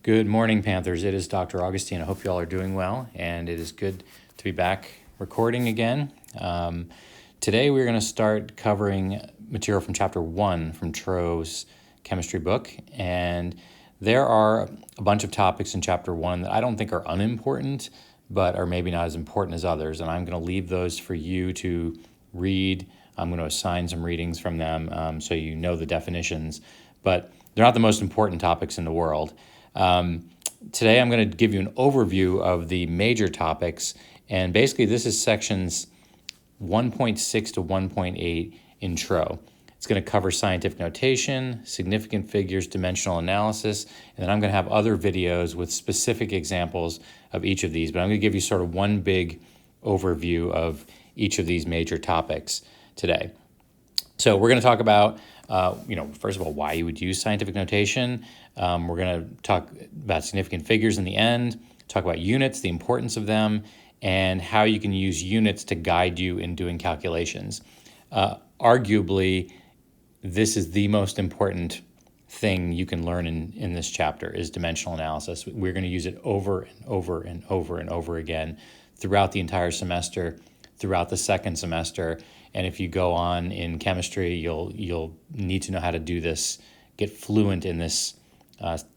Good morning, Panthers. It is Dr. Augustine. I hope you all are doing well, and it is good to be back recording again. Today we're going to start covering material from Chapter 1 from Tro's chemistry book, and there are a bunch of topics in Chapter 1 that I don't think are unimportant, but are maybe not as important as others, and I'm going to leave those for you to read. I'm going to assign some readings from them so you know the definitions, but they're not the most important topics in the world. Today I'm going to give you an overview of the major topics, and basically this is sections 1.6 to 1.8 in Tro. It's going to cover scientific notation, significant figures, dimensional analysis, and then I'm going to have other videos with specific examples of each of these, but I'm going to give you sort of one big overview of each of these major topics today. So we're going to talk about, first of all, why you would use scientific notation. We're going to talk about significant figures in the end, talk about units, the importance of them, and how you can use units to guide you in doing calculations. Arguably, this is the most important thing you can learn in this chapter is dimensional analysis. We're going to use it over and over and over and over again throughout the entire semester, throughout the second semester. And if you go on in chemistry, you'll need to know how to do this, get fluent in this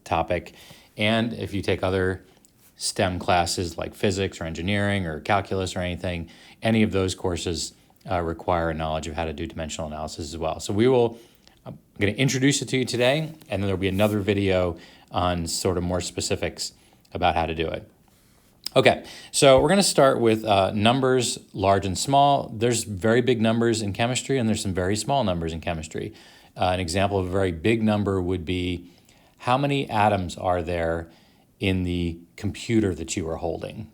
topic. And if you take other STEM classes like physics or engineering or calculus or anything, any of those courses require a knowledge of how to do dimensional analysis as well. So I'm going to introduce it to you today, and then there'll be another video on sort of more specifics about how to do it. Okay, so we're going to start with numbers, large and small. There's very big numbers in chemistry, and there's some very small numbers in chemistry. An example of a very big number would be how many atoms are there in the computer that you are holding?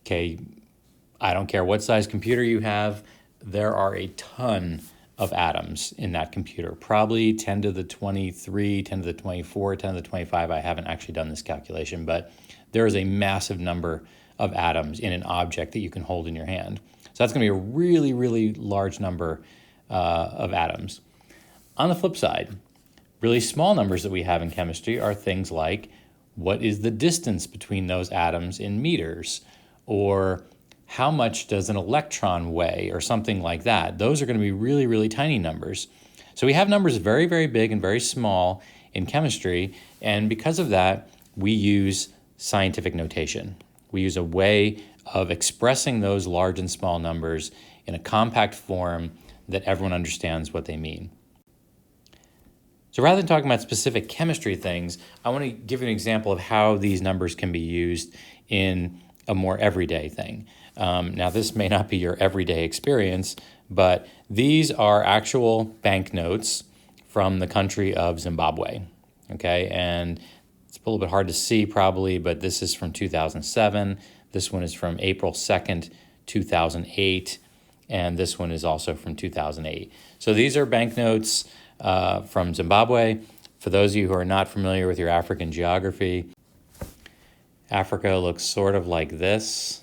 Okay, I don't care what size computer you have, there are a ton of atoms in that computer, probably 10 to the 23, 10 to the 24, 10 to the 25. I haven't actually done this calculation, but there is a massive number of atoms in an object that you can hold in your hand. So that's going to be a really, really large number of atoms. On the flip side, really small numbers that we have in chemistry are things like what is the distance between those atoms in meters, or how much does an electron weigh, or something like that. Those are going to be really, really tiny numbers. So we have numbers very, very big and very small in chemistry, and because of that, we use scientific notation. We use a way of expressing those large and small numbers in a compact form that everyone understands what they mean. So rather than talking about specific chemistry things, I want to give you an example of how these numbers can be used in a more everyday thing. Now, this may not be your everyday experience, but these are actual banknotes from the country of Zimbabwe, okay? And it's a little bit hard to see probably, but this is from 2007. This one is from April 2nd, 2008, and this one is also from 2008. So these are banknotes from Zimbabwe. For those of you who are not familiar with your African geography, Africa looks sort of like this.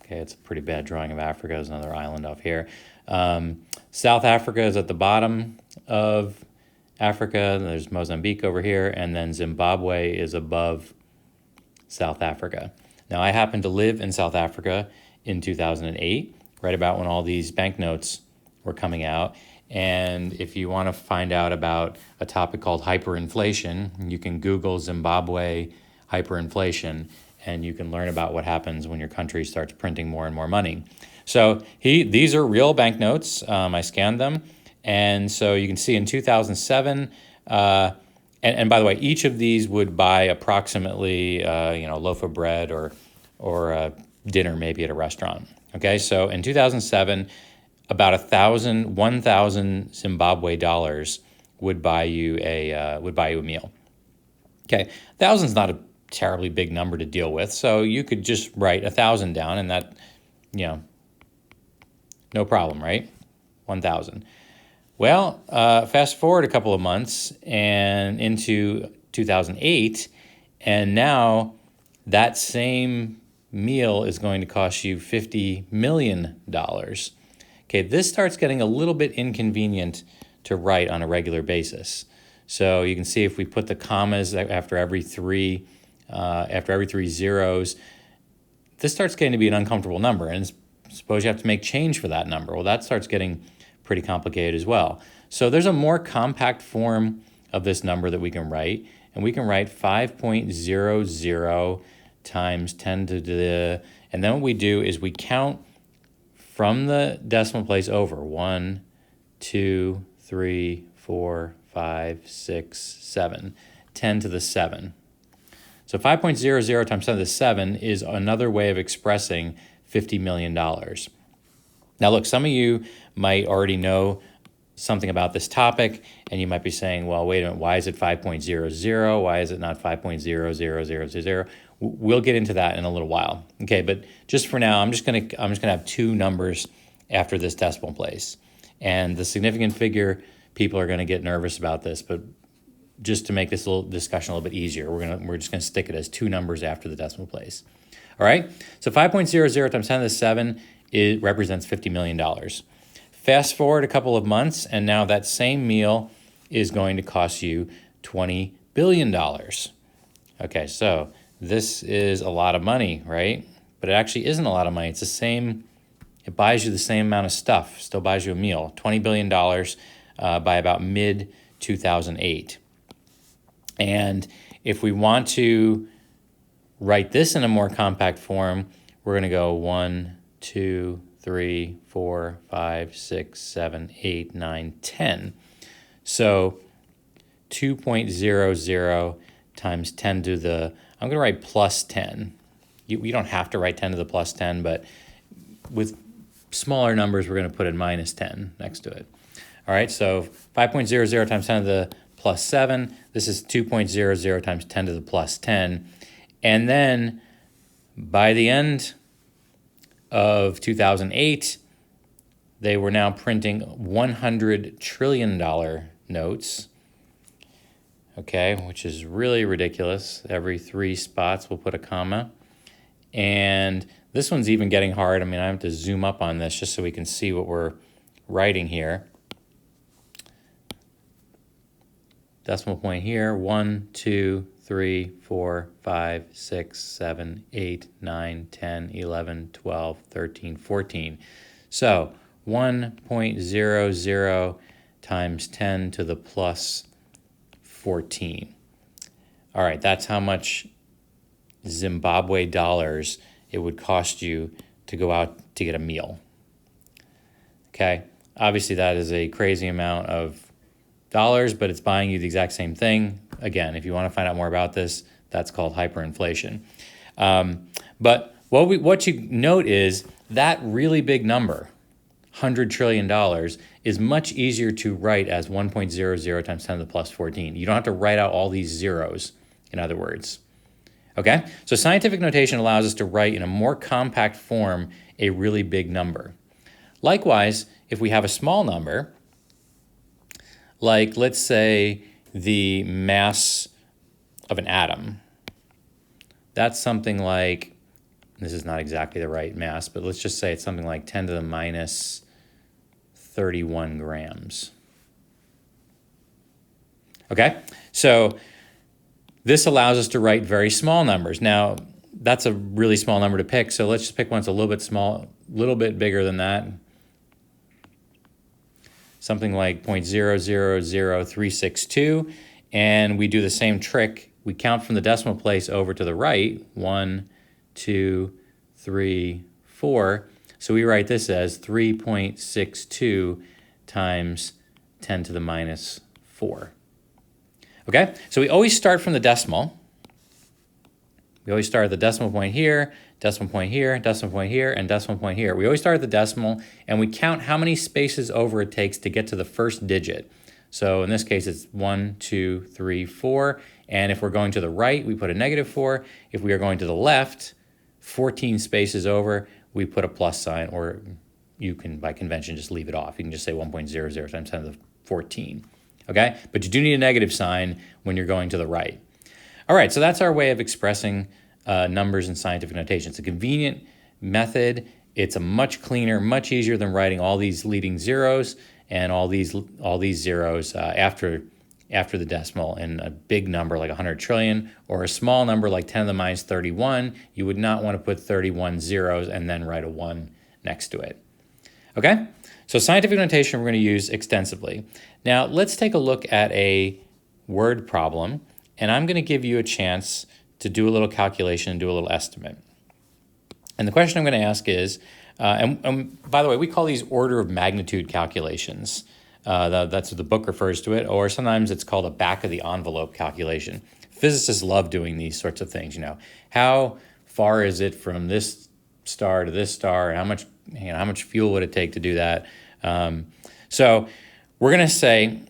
Okay, it's a pretty bad drawing of Africa. There's another island off here. South Africa is at the bottom of Africa. There's Mozambique over here, and then Zimbabwe is above South Africa. Now, I happened to live in South Africa in 2008, right about when all these banknotes were coming out. And if you want to find out about a topic called hyperinflation, you can Google Zimbabwe hyperinflation, and you can learn about what happens when your country starts printing more and more money. So these are real banknotes. I scanned them. And so you can see in 2007, and by the way, each of these would buy approximately a loaf of bread or dinner maybe at a restaurant. Okay, so in 2007, about 1,000 Zimbabwe dollars would buy you a meal. Okay, 1,000's not a terribly big number to deal with, so you could just write 1,000 down, and that, no problem, right? 1,000. Well, fast forward a couple of months and into 2008, and now that same meal is going to cost you $50 million. Okay, this starts getting a little bit inconvenient to write on a regular basis. So you can see if we put the commas after every three zeros, this starts getting to be an uncomfortable number. And suppose you have to make change for that number. Well, that starts getting pretty complicated as well. So there's a more compact form of this number that we can write, and we can write 5.00 times 10 to the, and then what we do is we count from the decimal place over 1, 2, 3, 4, 5, 6, 7, 10 to the 7. So 5.00 times 10 to the 7 is another way of expressing $50 million. Now look, some of you might already know something about this topic, and you might be saying, well, wait a minute, why is it 5.00? Why is it not 5.00000? We'll get into that in a little while. Okay, but just for now, I'm just gonna have two numbers after this decimal place. And the significant figure, people are gonna get nervous about this, but just to make this little discussion a little bit easier, we're just gonna stick it as two numbers after the decimal place. All right, so 5.00 times 10 to the 7 represents $50 million. Fast forward a couple of months, and now that same meal is going to cost you $20 billion. Okay, so this is a lot of money, right? But it actually isn't a lot of money. It's the same, it buys you the same amount of stuff, still buys you a meal. $20 billion by about mid-2008. And if we want to write this in a more compact form, we're going to go 1, 2, 3, 4, 5, 6, 7, 8, 9, 10. So 2.00 times 10 to the, I'm going to write plus 10. You don't have to write 10 to the plus 10, but with smaller numbers, we're going to put in minus 10 next to it. All right, so 5.00 times 10 to the plus 7. This is 2.00 times 10 to the plus 10. And then by the end of 2008, they were now printing $100 trillion notes, okay, which is really ridiculous. Every 3 spots we'll put a comma. And this one's even getting hard. I mean, I have to zoom up on this just so we can see what we're writing here. Decimal point here, 1, 2, 3, 4, 5, 6, 7, 8, 9, 10, 11, 12, 13, 14. So 1.00 times 10 to the plus 14. All right, that's how much Zimbabwe dollars it would cost you to go out to get a meal. Okay, obviously that is a crazy amount of dollars, but it's buying you the exact same thing. Again, if you want to find out more about this, that's called hyperinflation. But what you note is that really big number, $100 trillion, is much easier to write as 1.00 times 10 to the plus 14. You don't have to write out all these zeros, in other words. Okay? So scientific notation allows us to write in a more compact form a really big number. Likewise, if we have a small number, like let's say the mass of an atom, that's something like, this is not exactly the right mass, but let's just say it's something like 10 to the minus 31 grams. Okay, so this allows us to write very small numbers. Now, that's a really small number to pick, so let's just pick one that's a little bit small, a little bit bigger than that. Something like 0.000362, and we do the same trick. We count from the decimal place over to the right, 1, 2, 3, 4. So we write this as 3.62 times 10 to the minus 4. Okay, so we always start from the decimal. We always start at the decimal point here, decimal point here, decimal point here, and decimal point here. We always start at the decimal, and we count how many spaces over it takes to get to the first digit. So in this case, it's 1, 2, 3, 4. And if we're going to the right, we put a -4. If we are going to the left, 14 spaces over, we put a plus sign, or you can, by convention, just leave it off. You can just say 1.00 times 10 to the 14. Okay? But you do need a negative sign when you're going to the right. All right, so that's our way of expressing numbers in scientific notation. It's a convenient method. It's a much cleaner, much easier than writing all these leading zeros and all these zeros after after the decimal. And a big number like 100 trillion or a small number like 10 to the minus 31, you would not want to put 31 zeros and then write a 1 next to it. Okay? So scientific notation we're going to use extensively. Now let's take a look at a word problem, and I'm going to give you a chance to do a little calculation and do a little estimate. And the question I'm going to ask is, and by the way, we call these order of magnitude calculations. That's what the book refers to it, or sometimes it's called a back of the envelope calculation. Physicists love doing these sorts of things. How far is it from this star to this star, and how much fuel would it take to do that? So we're going to say,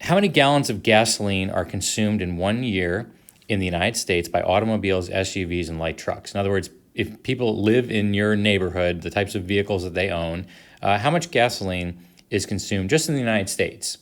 how many gallons of gasoline are consumed in 1 year in the United States by automobiles, SUVs, and light trucks? In other words, if people live in your neighborhood, the types of vehicles that they own, how much gasoline is consumed just in the United States?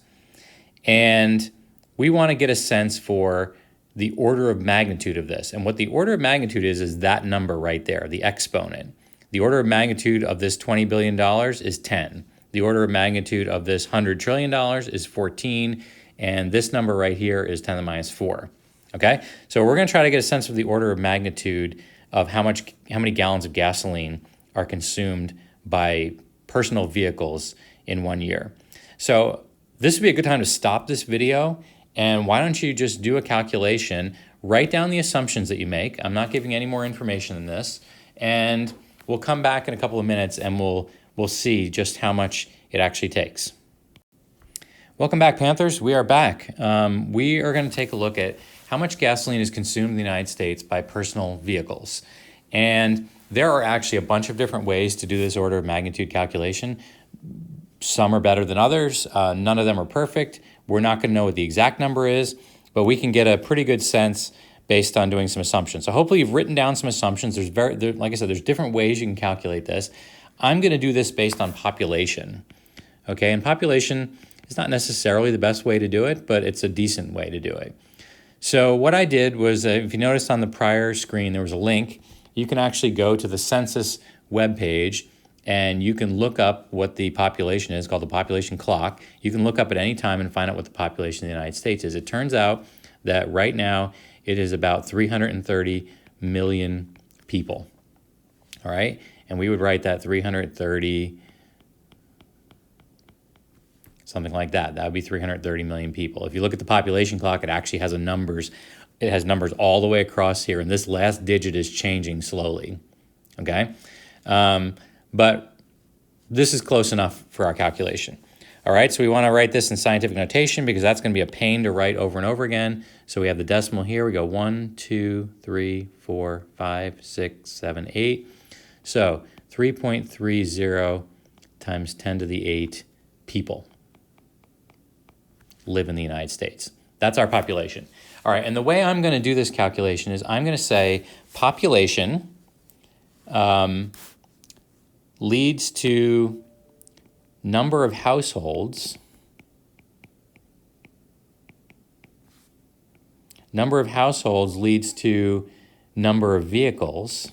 And we want to get a sense for the order of magnitude of this. And what the order of magnitude is that number right there, the exponent. The order of magnitude of this $20 billion is 10. The order of magnitude of this $100 trillion is 14. And this number right here is 10 to the minus 4. Okay? So we're going to try to get a sense of the order of magnitude of how many gallons of gasoline are consumed by personal vehicles in 1 year. So this would be a good time to stop this video, and why don't you just do a calculation, write down the assumptions that you make. I'm not giving any more information than this, and we'll come back in a couple of minutes and we'll see just how much it actually takes. Welcome back, Panthers. We are back. We are going to take a look at how much gasoline is consumed in the United States by personal vehicles. And there are actually a bunch of different ways to do this order of magnitude calculation. Some are better than others. None of them are perfect. We're not going to know what the exact number is, but we can get a pretty good sense based on doing some assumptions. So hopefully you've written down some assumptions. Like I said, there's different ways you can calculate this. I'm going to do this based on population. Okay, and population is not necessarily the best way to do it, but it's a decent way to do it. So what I did was, if you noticed on the prior screen, there was a link. You can actually go to the census webpage and you can look up what the population is, called the population clock. You can look up at any time and find out what the population of the United States is. It turns out that right now it is about 330 million people. All right, and we would write that 330, something like that. That would be 330 million people. If you look at the population clock, it actually has numbers. It has numbers all the way across here, and this last digit is changing slowly. Okay, but this is close enough for our calculation. All right, so we want to write this in scientific notation because that's going to be a pain to write over and over again. So we have the decimal here. We go 1, 2, 3, 4, 5, 6, 7, 8. So 3.30 times 10 to the 8 people live in the United States. That's our population. All right, and the way I'm going to do this calculation is I'm going to say population leads to number of households. Number of households leads to number of vehicles.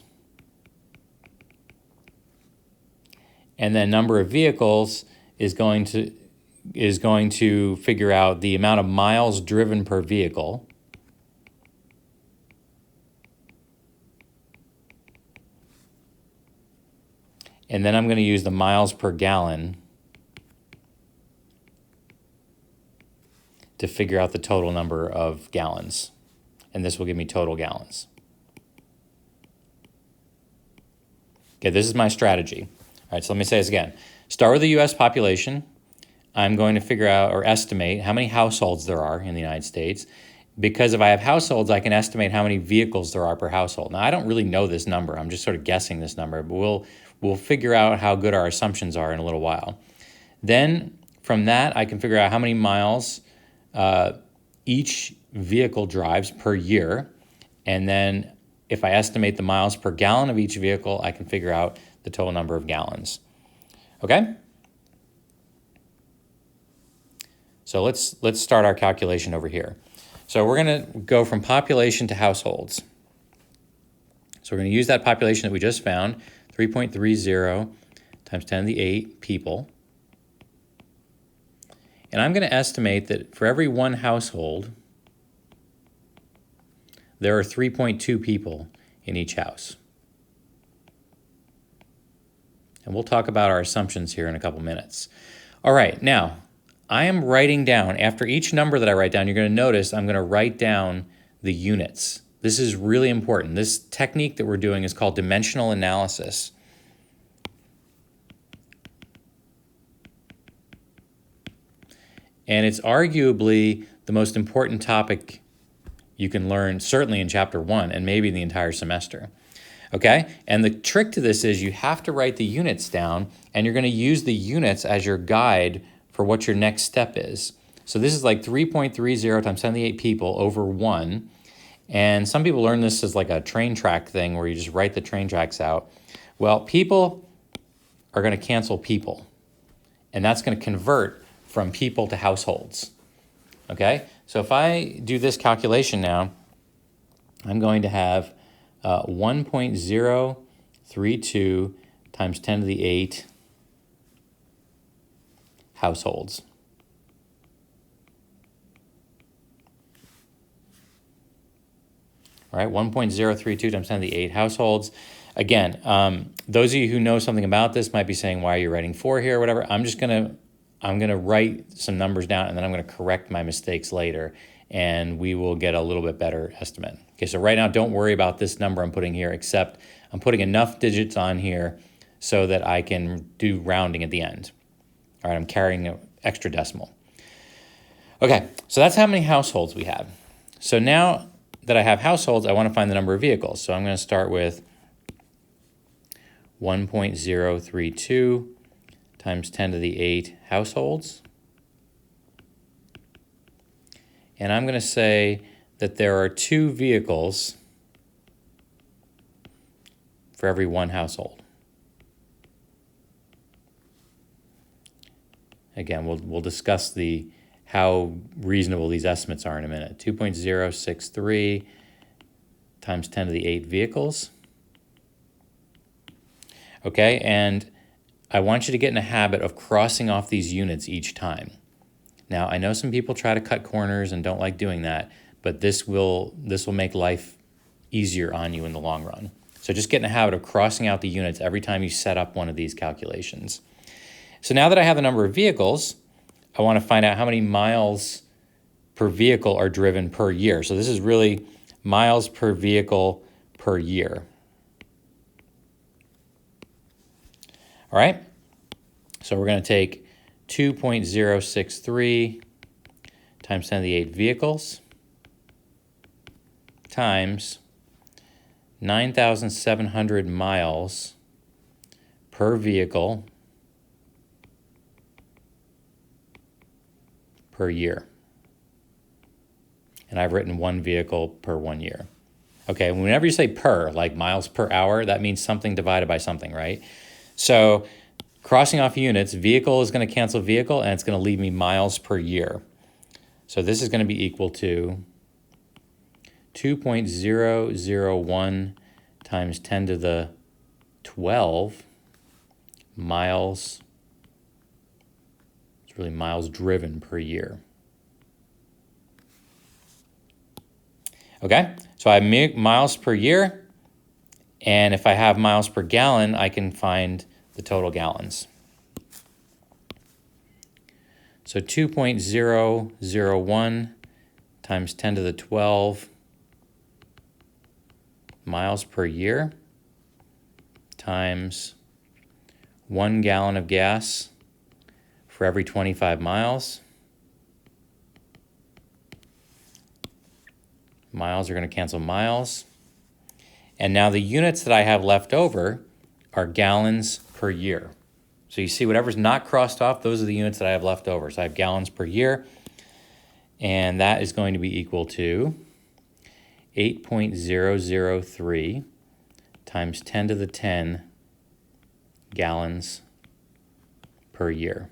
And then number of vehicles is going to figure out the amount of miles driven per vehicle. And then I'm going to use the miles per gallon to figure out the total number of gallons. And this will give me total gallons. Okay, this is my strategy. All right, so let me say this again. Start with the U.S. population. I'm going to figure out or estimate how many households there are in the United States. Because if I have households, I can estimate how many vehicles there are per household. Now, I don't really know this number. I'm just sort of guessing this number, but we'll figure out how good our assumptions are in a little while. Then from that, I can figure out how many miles each vehicle drives per year. And then if I estimate the miles per gallon of each vehicle, I can figure out the total number of gallons. Okay? So let's start our calculation over here. So we're going to go from population to households. So we're going to use that population that we just found, 3.30 times 10 to the 8 people. And I'm going to estimate that for every one household, there are 3.2 people in each house. And we'll talk about our assumptions here in a couple minutes. All right, now, I am writing down, after each number that I write down, you're going to notice I'm going to write down the units. This is really important. This technique that we're doing is called dimensional analysis. And it's arguably the most important topic you can learn, certainly in chapter 1 and maybe the entire semester. Okay? And the trick to this is you have to write the units down, and you're going to use the units as your guide for what your next step is. So this is like 3.30 times 10 to the 8 people over 1. And some people learn this as like a train track thing where you just write the train tracks out. Well, people are going to cancel people, and that's going to convert from people to households. Okay? So if I do this calculation now, I'm going to have 1.032 times 10 to the 8 households. All right, 1.032 times 10 to the 8 households. Again, those of you who know something about this might be saying, why are you writing 4 here or whatever? I'm gonna write some numbers down, and then I'm gonna correct my mistakes later, and we will get a little bit better estimate. Okay, so right now, don't worry about this number I'm putting here, except I'm putting enough digits on here so that I can do rounding at the end. All right, I'm carrying an extra decimal. Okay, so that's how many households we have. So now that I have households, I want to find the number of vehicles. So I'm going to start with 1.032 times 10 to the 8 households. And I'm going to say that there are 2 vehicles for every 1 household. Again, we'll discuss how reasonable these estimates are in a minute. 2.063 times 10 to the 8 vehicles. Okay, and I want you to get in a habit of crossing off these units each time. Now, I know some people try to cut corners and don't like doing that, but this will make life easier on you in the long run. So just get in a habit of crossing out the units every time you set up one of these calculations. So now that I have the number of vehicles, I want to find out how many miles per vehicle are driven per year. So this is really miles per vehicle per year. All right? So we're going to take 2.063 times 10 to the 8 vehicles times 9,700 miles per vehicle per year. And I've written 1 vehicle per 1 year. Okay, whenever you say per, like miles per hour, that means something divided by something, right? So crossing off units, vehicle is going to cancel vehicle, and it's going to leave me miles per year. So this is going to be equal to 2.001 times 10 to the 12 miles. It's really miles driven per year. Okay, so I have miles per year, and if I have miles per gallon, I can find the total gallons. So 2.001 times 10 to the 12 miles per year times 1 gallon of gas for every 25 miles. Miles are going to cancel miles. And now the units that I have left over are gallons per year. So you see whatever's not crossed off, those are the units that I have left over. So I have gallons per year, and that is going to be equal to 8.003 times 10 to the 10 gallons per year.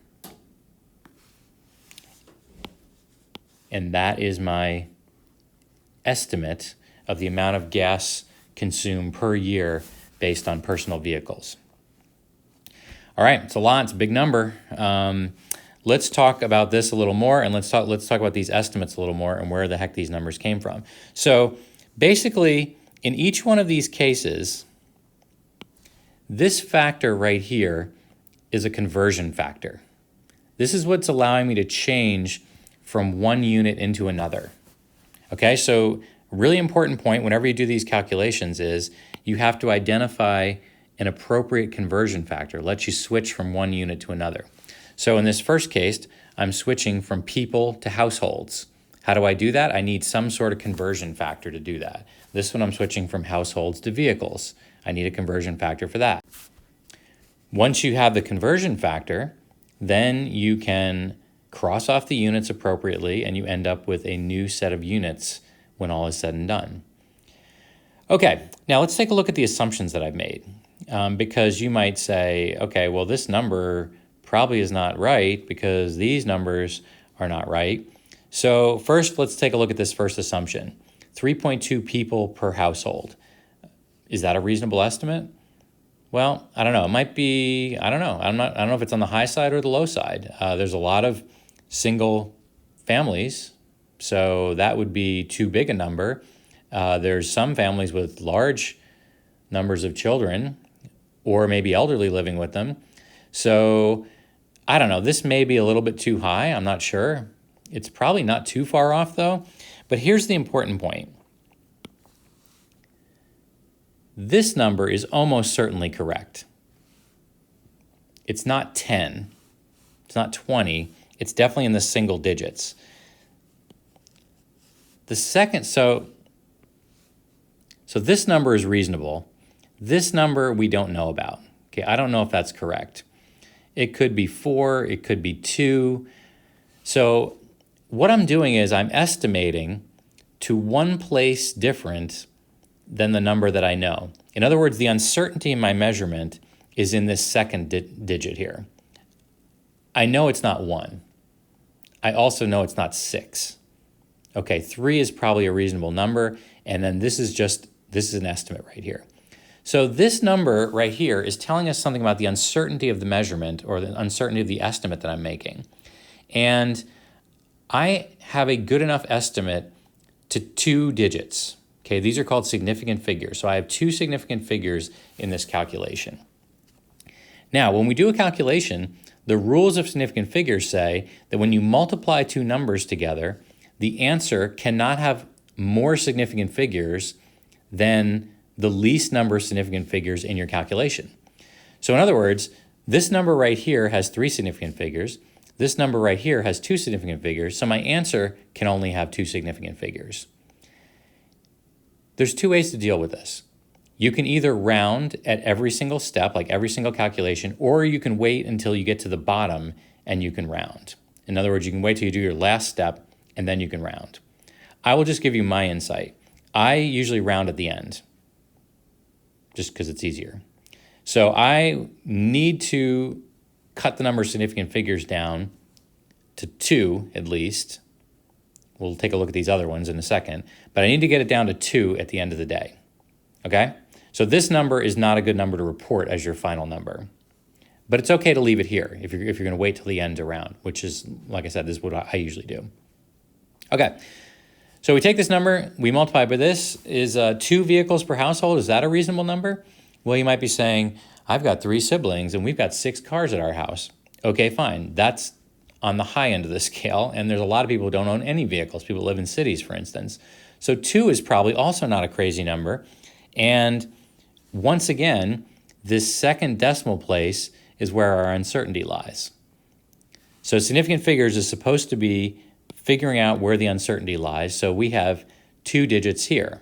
And that is my estimate of the amount of gas consumed per year based on personal vehicles. All right, it's a lot, it's a big number. let's talk about this a little more, and let's talk about these estimates a little more and where the heck these numbers came from. So basically, in each one of these cases, this factor right here is a conversion factor. This is what's allowing me to change from one unit into another. Okay, so really important point whenever you do these calculations is you have to identify an appropriate conversion factor, lets you switch from one unit to another. So in this first case, I'm switching from people to households. How do I do that? I need some sort of conversion factor to do that. This one I'm switching from households to vehicles. I need a conversion factor for that. Once you have the conversion factor, then you can cross off the units appropriately and you end up with a new set of units when all is said and done. Okay, now let's take a look at the assumptions that I've made. Because you might say, okay, well, this number probably is not right because these numbers are not right. So first, let's take a look at this first assumption. 3.2 people per household. Is that a reasonable estimate? Well, I don't know. It might be, I don't know. I don't know if it's on the high side or the low side. There's a lot of single families, so that would be too big a number. There's some families with large numbers of children or maybe elderly living with them. So I don't know. This may be a little bit too high. I'm not sure. It's probably not too far off though. But here's the important point. This number is almost certainly correct. It's not 10. It's not 20. It's definitely in the single digits. The second, so this number is reasonable. This number we don't know about. Okay, I don't know if that's correct. It could be 4, it could be 2. So what I'm doing is I'm estimating to one place different than the number that I know. In other words, the uncertainty in my measurement is in this second digit here. I know it's not 1. I also know it's not 6. Okay, 3 is probably a reasonable number, and then this is an estimate right here. So this number right here is telling us something about the uncertainty of the measurement or the uncertainty of the estimate that I'm making. And I have a good enough estimate to 2 digits. Okay, these are called significant figures. So I have 2 significant figures in this calculation. Now, when we do a calculation, the rules of significant figures say that when you multiply 2 numbers together, the answer cannot have more significant figures than the least number of significant figures in your calculation. So in other words, this number right here has 3 significant figures. This number right here has 2 significant figures. So my answer can only have 2 significant figures. There's 2 ways to deal with this. You can either round at every single step, like every single calculation, or you can wait until you get to the bottom and you can round. In other words, you can wait till you do your last step and then you can round. I will just give you my insight. I usually round at the end, just because it's easier. So I need to cut the number of significant figures down to 2 at least. We'll take a look at these other ones in a second, but I need to get it down to 2 at the end of the day, okay? So this number is not a good number to report as your final number, but it's okay to leave it here if you're going to wait till the end to round, which is, like I said, this is what I usually do. Okay, so we take this number, we multiply by this. Is 2 vehicles per household, is that a reasonable number? Well, you might be saying, I've got 3 siblings and we've got 6 cars at our house. Okay, fine, that's on the high end of the scale, and there's a lot of people who don't own any vehicles. People live in cities, for instance. So 2 is probably also not a crazy number. And once again, this second decimal place is where our uncertainty lies. So significant figures is supposed to be figuring out where the uncertainty lies. So we have 2 digits here.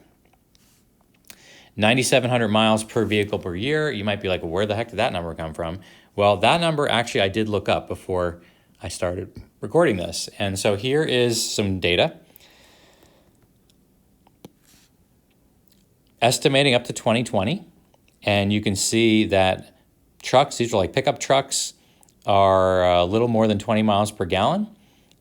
9,700 miles per vehicle per year. You might be like, well, where the heck did that number come from? Well, that number actually I did look up before I started recording this. And so here is some data. Estimating up to 2020. And you can see that trucks, these are like pickup trucks, are a little more than 20 miles per gallon.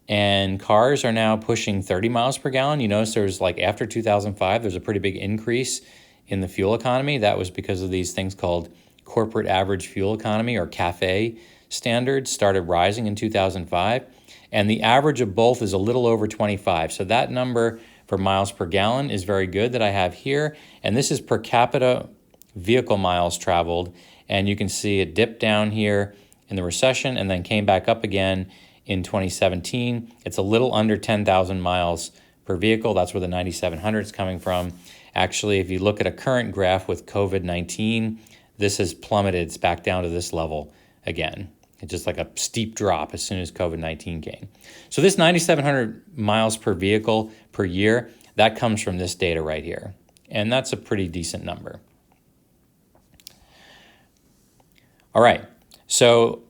And cars are now pushing 30 miles per gallon. You notice there's like after 2005, there's a pretty big increase in the fuel economy. That was because of these things called corporate average fuel economy or CAFE standards started rising in 2005, and the average of both is a little over 25. So that number for miles per gallon is very good that I have here, and this is per capita vehicle miles traveled, and you can see it dipped down here in the recession and then came back up again in 2017. It's a little under 10,000 miles per vehicle. That's where the 9,700 is coming from. Actually, if you look at a current graph with COVID-19, this has plummeted. It's back down to this level again. It's just like a steep drop as soon as COVID-19 came. So this 9,700 miles per vehicle per year, that comes from this data right here. And that's a pretty decent number. All right, so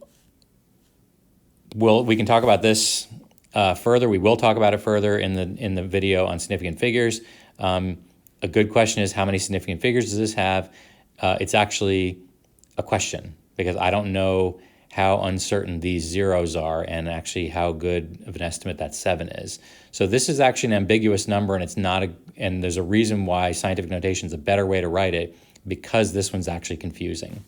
we can talk about this further. We will talk about it further in the video on significant figures. A good question is, how many significant figures does this have? It's actually a question because I don't know how uncertain these zeros are and actually how good of an estimate that 7 is. So this is actually an ambiguous number, and it's not and there's a reason why scientific notation is a better way to write it, because this one's actually confusing.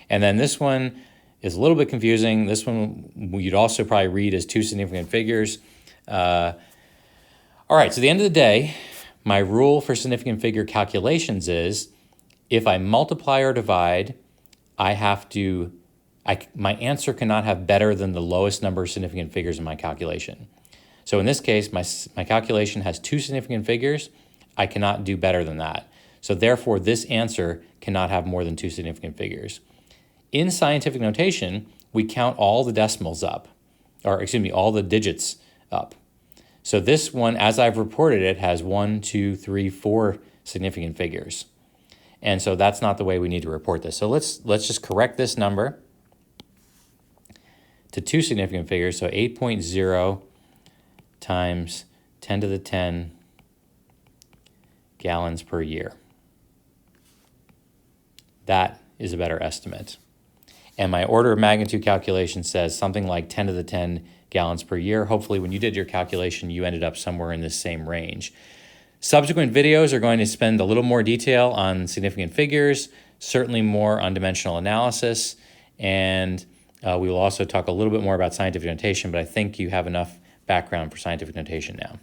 And then this one is a little bit confusing. This one you'd also probably read as 2 significant figures. All right, so at the end of the day, my rule for significant figure calculations is if I multiply or divide, my answer cannot have better than the lowest number of significant figures in my calculation. So in this case, my calculation has 2 significant figures. I cannot do better than that. So therefore, this answer cannot have more than 2 significant figures. In scientific notation, we count all the decimals up, or excuse me, all the digits up. So this one, as I've reported it, has 1, 2, 3, 4 significant figures. And so that's not the way we need to report this. So let's just correct this number to 2 significant figures. So 8.0 times 10 to the 10 gallons per year. That is a better estimate. And my order of magnitude calculation says something like 10 to the 10 gallons per year. Hopefully when you did your calculation, you ended up somewhere in this same range. Subsequent videos are going to spend a little more detail on significant figures, certainly more on dimensional analysis, and we will also talk a little bit more about scientific notation, but I think you have enough background for scientific notation now.